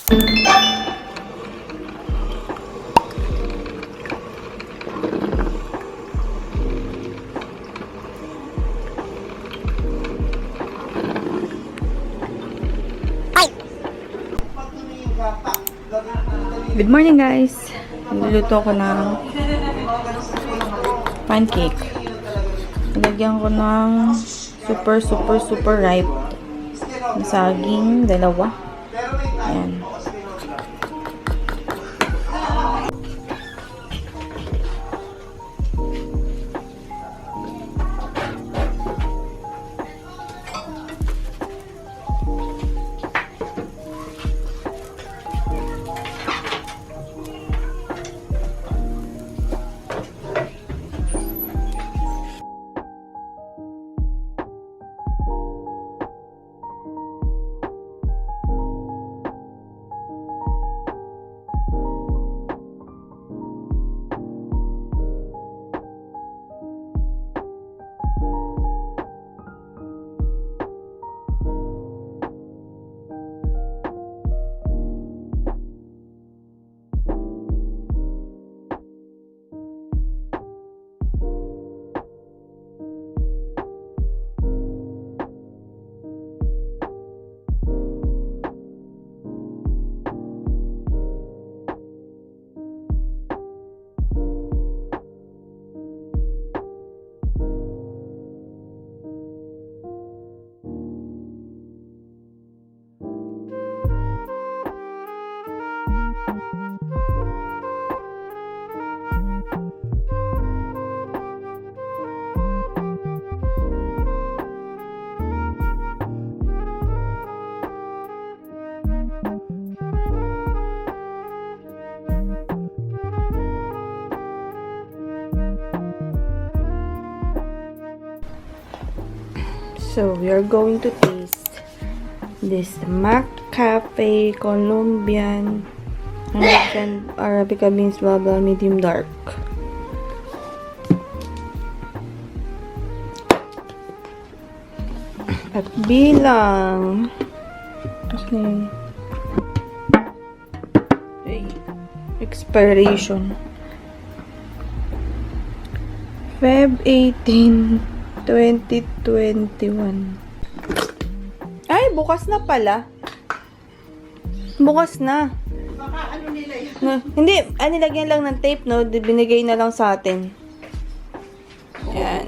Good morning guys! Niluluto ko ng pancake. Nilagyan ko ng super ripe na saging, dalawa. Ayan. So, we are going to taste this McCafe Colombian Arabica beans blah blah medium dark. At bilang expiration Feb 18 2021. Ay, bukas na pala. Bukas na. Baka ano nila yun? No, hindi, nilagyan lang ng tape, no? Binigay na lang sa atin. Yan.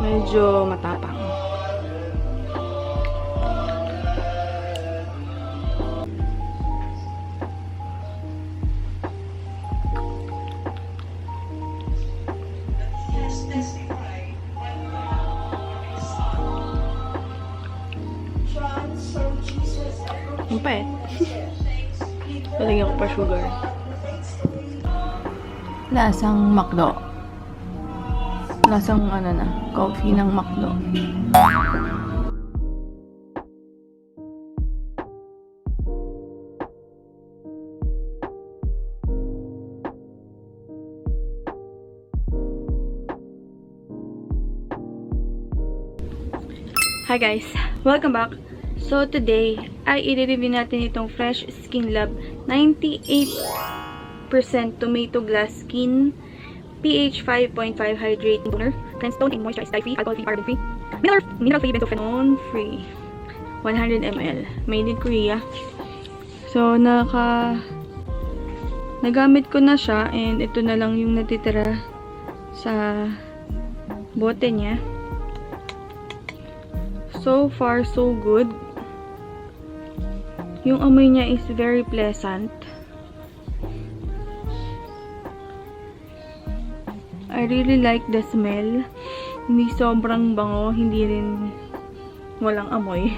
Medyo matapang. Ang pait. Palagyan ko pa sugar. Lasang McDo. Lasang ano na, coffee ng McDo. Hi guys! Welcome back! So today, ay i-review natin itong Fresh SKINLAB 98% tomato glass skin pH 5.5 hydrating toner, cleanse tone and moisturize dye free, alcohol free, paraben free, mineral free, benzophenone free, 100 ml, made in Korea. So nagamit ko na siya and ito na lang yung natitira sa bote niya. So far, so good. Yung amoy niya is very pleasant. I really like the smell. Hindi sobrang bango, hindi rin walang amoy.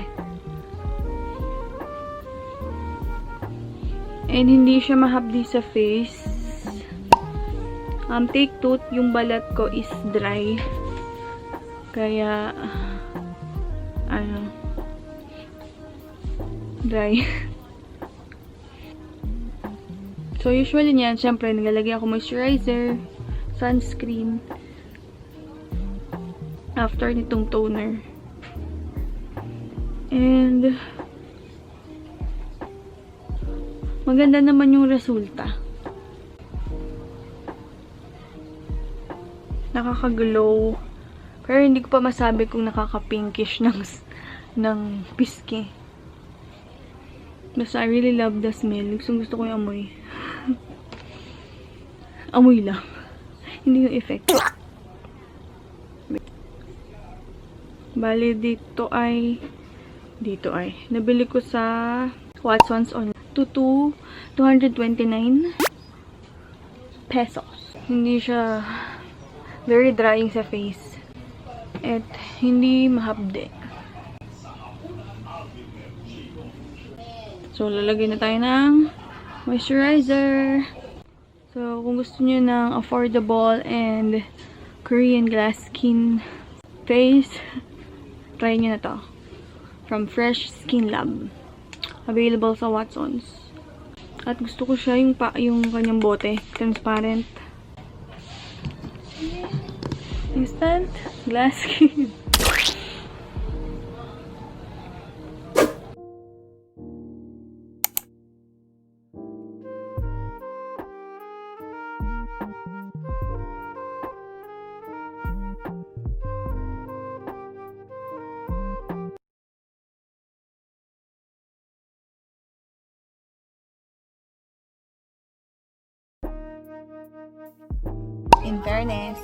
And hindi siya mahapdi sa face. Take note, yung balat ko is dry. Kaya, dry. So, usually niyan, syempre, nagalagay ako moisturizer, sunscreen, after nitong toner. And, maganda naman yung resulta. Nakaka-glow. Pero hindi ko pa masabi kung nakaka-pinkish ng pisky. Basta I really love the smell. Gusto ko yung amoy. Amoy lang. Hindi yung effect. Bali, dito ay nabili ko sa Watson's on 229 pesos. Hindi siya very drying sa face. At hindi mahapde. So, lalagay na tayo ng moisturizer. So, kung gusto niyo ng affordable and Korean glass skin face, try niyo na to. From FRESH SKINLAB. Available sa Watson's. At gusto ko siya yung kanyang bote. Transparent. Instant glass skin. In fairness,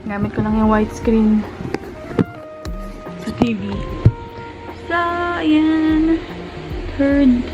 gamit ko lang yung widescreen sa TV. So, ayan. Third